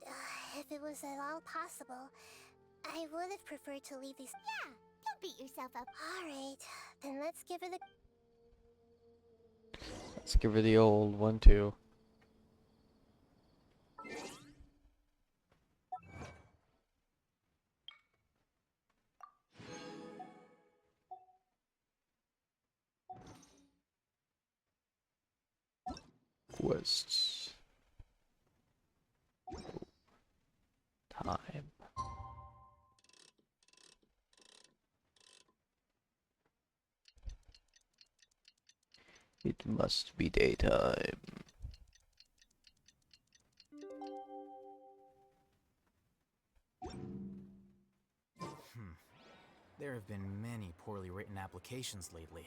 If it was at all possible, I would have preferred to leave these... Yeah, don't beat yourself up. Alright, then let's give her the... Let's give her the old 1-2. Quests. Time. It must be daytime. There have been many poorly written applications lately.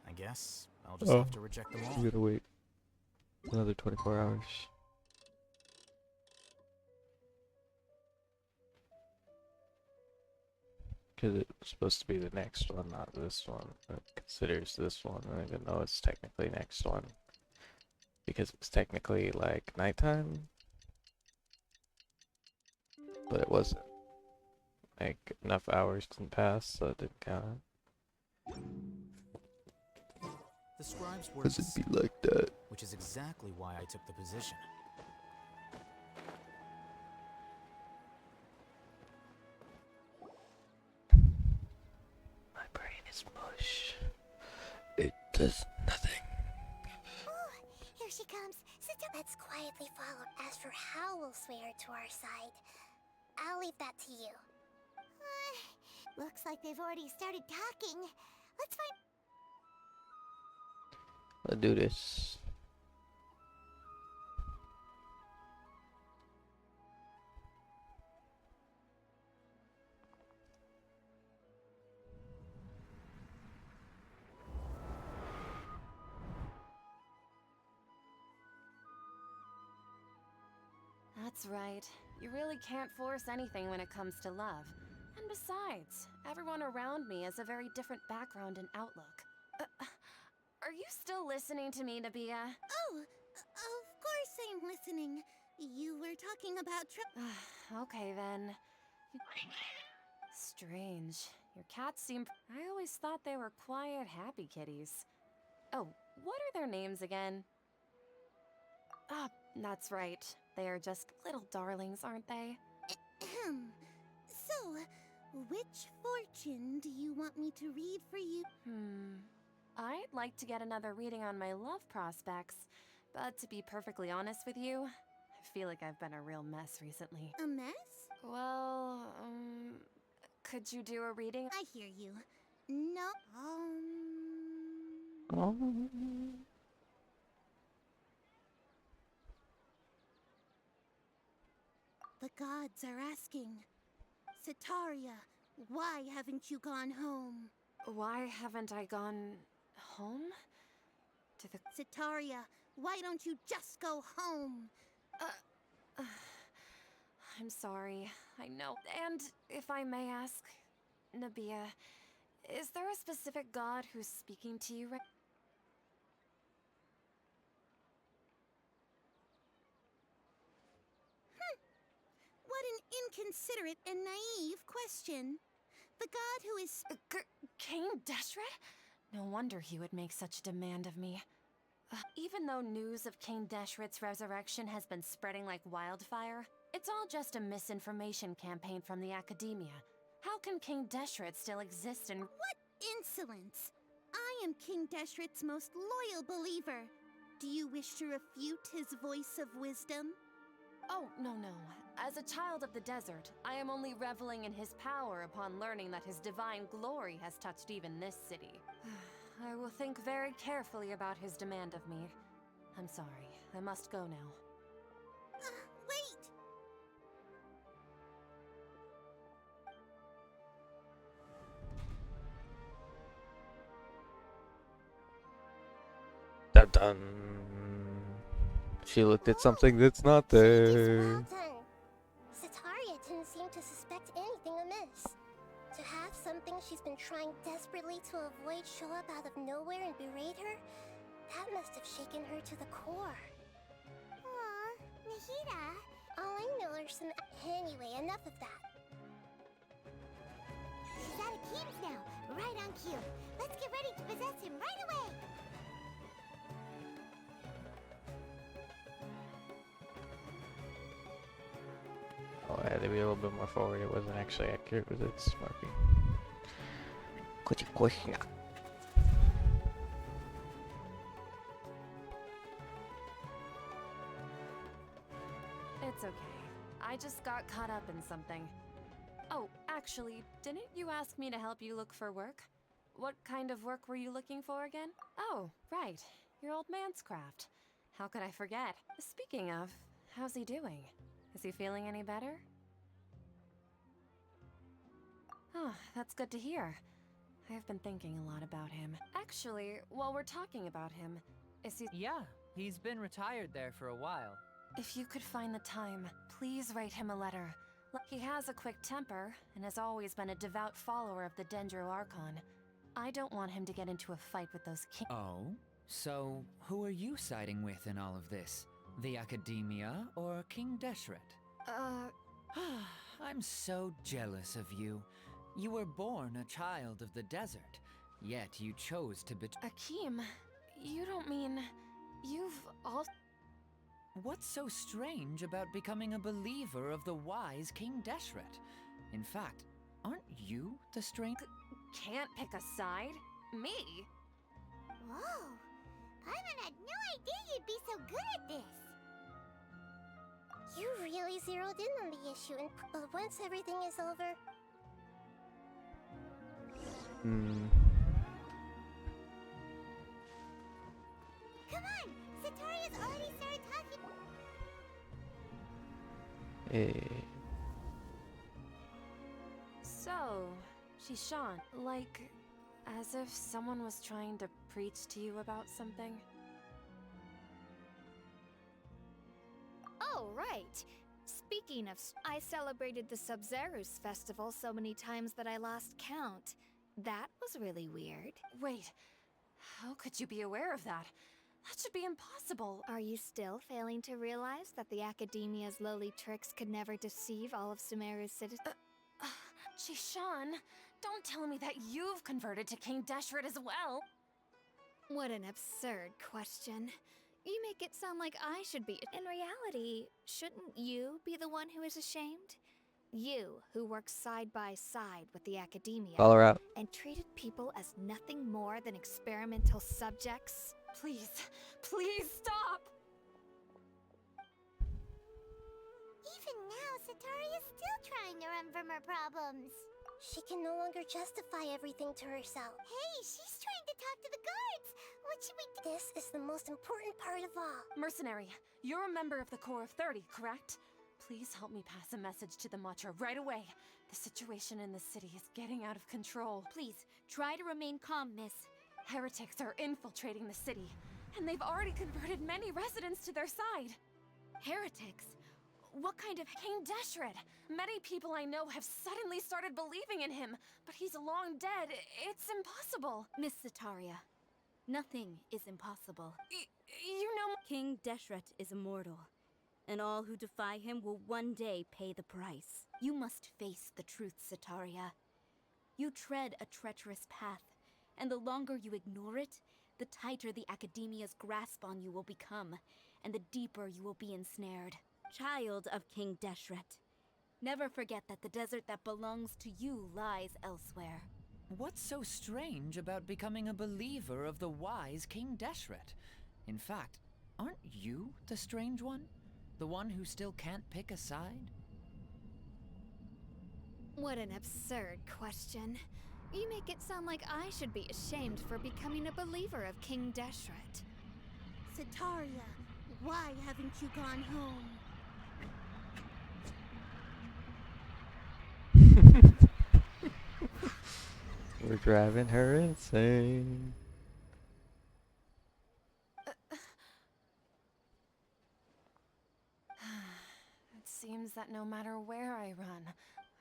I guess I'll just have to reject them all. We gotta wait another 24 hours. Because it's supposed to be the next one, not this one. It considers this one, even though it's technically next one. Because it's technically like nighttime. But it wasn't. Like, enough hours didn't pass, so it didn't count. The scribes were Does it be like that? which is exactly why I took the position. My brain is mush. It does nothing. Here she comes. Let's quietly follow. As for how we'll sway her to our side, I'll leave that to you. Looks like they've already started talking. Let's find... Let's do this. That's right. You really can't force anything when it comes to love. And besides, everyone around me has a very different background and outlook. Are you still listening to me, Nabia? Oh, of course I'm listening. You were talking about Okay then. Strange. Your cats seem... I always thought they were quiet, happy kitties. Oh, what are their names again? Ah, that's right. They are just little darlings, aren't they? So, which fortune do you want me to read for you? I'd like to get another reading on my love prospects, but to be perfectly honest with you, I feel like I've been a real mess recently. A mess? Well, could you do a reading? I hear you. No, The gods are asking. Setaria, why haven't you gone home? Why haven't I gone home? To the... Setaria, why don't you just go home? I'm sorry, I know. And if I may ask, Nabia, is there a specific god who's speaking to you right... consider it a naive question. The god who is... King Deshret? No wonder he would make such a demand of me. Even though news of King Deshret's resurrection has been spreading like wildfire, it's all just a misinformation campaign from the academia. How can King Deshret still exist and— What insolence! I am King Deshret's most loyal believer. Do you wish to refute his voice of wisdom? Oh, no. As a child of the desert, I am only reveling in his power upon learning that his divine glory has touched even this city. I will think very carefully about his demand of me. I'm sorry, I must go now. Wait! Dun dun. She looked at something that's not there. Well done. Setaria didn't seem to suspect anything amiss. To have something she's been trying desperately to avoid show up out of nowhere and berate her, that must have shaken her to the core. Aw, Nahida. All I know are some... Anyway, enough of that. She's out of Keem's now. Right on cue. Let's get ready to possess him right away. Oh, I had to be a little bit more forward. It wasn't actually accurate with its marking. It's okay. I just got caught up in something. Oh, actually, didn't you ask me to help you look for work? What kind of work were you looking for again? Oh, right. Your old man's craft. How could I forget? Speaking of, how's he doing? Is he feeling any better? Oh, that's good to hear. I've been thinking a lot about him. Actually, while we're talking about him, is he— Yeah, he's been retired there for a while. If you could find the time, please write him a letter. He has a quick temper, and has always been a devout follower of the Dendro Archon. I don't want him to get into a fight with those king— Oh? So, who are you siding with in all of this? The Academia or King Deshret? I'm so jealous of you. You were born a child of the desert, yet you chose to betray— Akeem, you don't mean— you've all— What's so strange about becoming a believer of the wise King Deshret? In fact, aren't you the strange— Can't pick a side? Me? Whoa. Paimon had no idea you'd be so good at this. You really zeroed in on the issue, but once everything is over... Come on! Setaria's already started talking. So, Shishan, like, as if someone was trying to preach to you about something? Oh, right. Speaking of, I celebrated the Sub-Zerus festival so many times that I lost count. That was really weird. Wait, how could you be aware of that? That should be impossible. Are you still failing to realize that the Academia's lowly tricks could never deceive all of Sumeru's citizens? Shishan, don't tell me that you've converted to King Deshret as well. What an absurd question. You make it sound like I should be. In reality, shouldn't you be the one who is ashamed? You, who works side by side with the Academia Follow her out. and treated people as nothing more than experimental subjects. Please, please stop! Even now, Setaria's still trying to run from her problems. She can no longer justify everything to herself. Hey, she's trying to talk to the guards. What should we do? This is the most important part of all. Mercenary, you're a member of the Corps of 30, correct? Please help me pass a message to the Matcha right away. The situation in the city is getting out of control. Please, try to remain calm, miss. Heretics are infiltrating the city, and they've already converted many residents to their side. Heretics? What kind of— King Deshret! Many people I know have suddenly started believing in him, but he's long dead. It's impossible. Miss Setaria, nothing is impossible. You know— King Deshret is immortal. and all who defy him will one day pay the price. You must face the truth, Setaria. You tread a treacherous path, and the longer you ignore it, the tighter the Academia's grasp on you will become, and the deeper you will be ensnared. Child of King Deshret, never forget that the desert that belongs to you lies elsewhere. What's so strange about becoming a believer of the wise King Deshret? In fact, aren't you the strange one? The one who still can't pick a side? What an absurd question. You make it sound like I should be ashamed for becoming a believer of King Deshret. Setaria, why haven't you gone home? We're driving her insane. It seems that no matter where I run,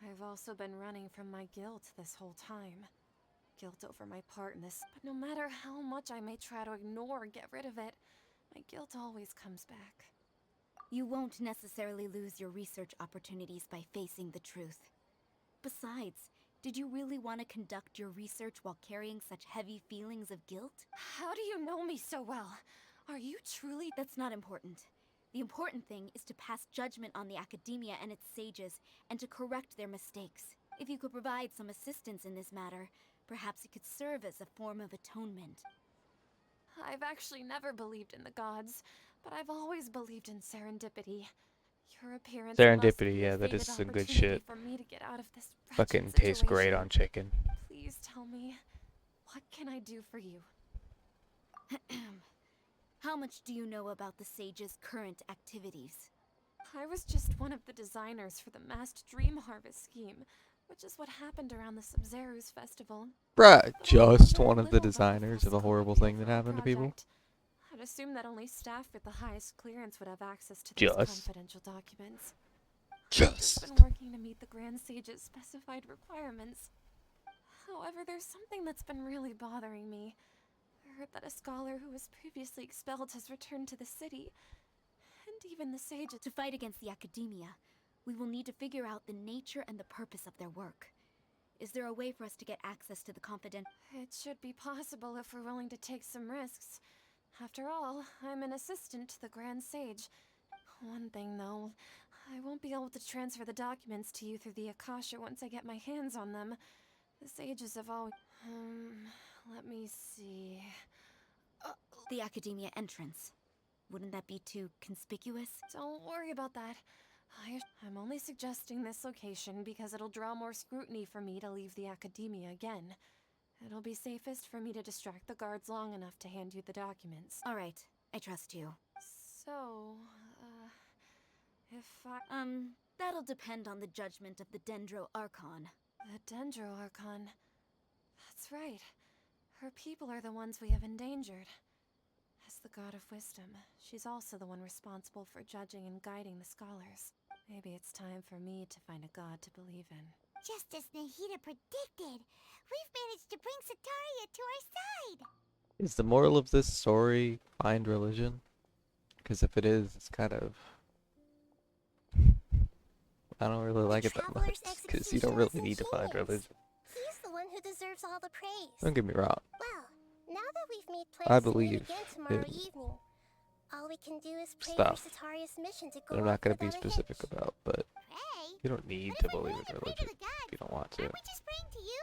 I've also been running from my guilt this whole time. Guilt over my part in this, but no matter how much I may try to ignore or get rid of it, my guilt always comes back. You won't necessarily lose your research opportunities by facing the truth. Besides, did you really want to conduct your research while carrying such heavy feelings of guilt? How do you know me so well? Are you truly— That's not important. The important thing is to pass judgment on the Academia and its sages, and to correct their mistakes. If you could provide some assistance in this matter, perhaps it could serve as a form of atonement. I've actually never believed in the gods, but I've always believed in serendipity. Your appearance must Serendipity, be yeah, a that is fated some good opportunity shit. for me to get out of this Fucking wretched tastes great situation. on chicken. Please tell me, what can I do for you? How much do you know about the sage's current activities? I was just one of the designers for the masked dream harvest scheme, which is what happened around the Sub-Zero's festival. Bruh, But just although one of the little about the designers full of a scope horrible the thing that overall happened to people. project, I'd assume that only staff with the highest clearance would have access to these Just. confidential documents. I've Just. been working to meet the Grand Sage's specified requirements. However, there's something that's been really bothering me. I heard that a scholar who was previously expelled has returned to the city, and even the sages— To fight against the Academia, we will need to figure out the nature and the purpose of their work. Is there a way for us to get access to the confidential— It should be possible if we're willing to take some risks. After all, I'm an assistant to the Grand Sage. One thing, though, I won't be able to transfer the documents to you through the Akasha once I get my hands on them. The sages have always— let me see— The Academia entrance. Wouldn't that be too conspicuous? Don't worry about that. I'm only suggesting this location because it'll draw more scrutiny for me to leave the Academia again. It'll be safest for me to distract the guards long enough to hand you the documents. All right, I trust you. So, if I— that'll depend on the judgment of the Dendro Archon. The Dendro Archon. That's right. Her people are the ones we have endangered. As the god of wisdom, she's also the one responsible for judging and guiding the scholars. Maybe it's time for me to find a god to believe in. Just as Nahida predicted, we've managed to bring Setaria to our side! Is the moral of this story find religion? Because if it is, it's kind of... I don't really like it that much. Because you don't really need to find religion. He's the one who deserves all the praise. Don't get me wrong. Well, now that we've made I plans to believe meet again tomorrow in evening, all we can do is pray stuff for Setaria's mission to go that I'm not off going to be without a specific hitch. about, but Pray? you don't need What to if we're believe going in to pray to religion the gods? if you don't want to. Aren't we just praying to you?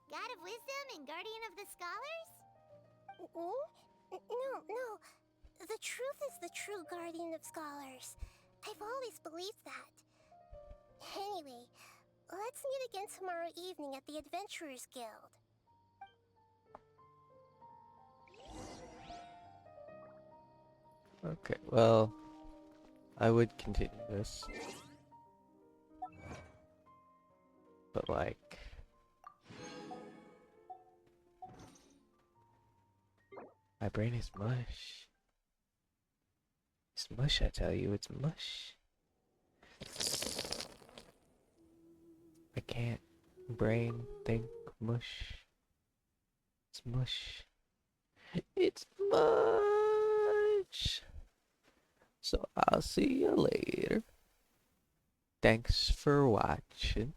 God of wisdom and guardian of the scholars? No. The truth is the true guardian of scholars. I've always believed that. Anyway, let's meet again tomorrow evening at the Adventurers Guild. Okay, well, I would continue this. But like... my brain is mush. It's mush, I tell you, it's mush. I can't brain think mush. It's mush. It's mush. So I'll see you later. Thanks for watching.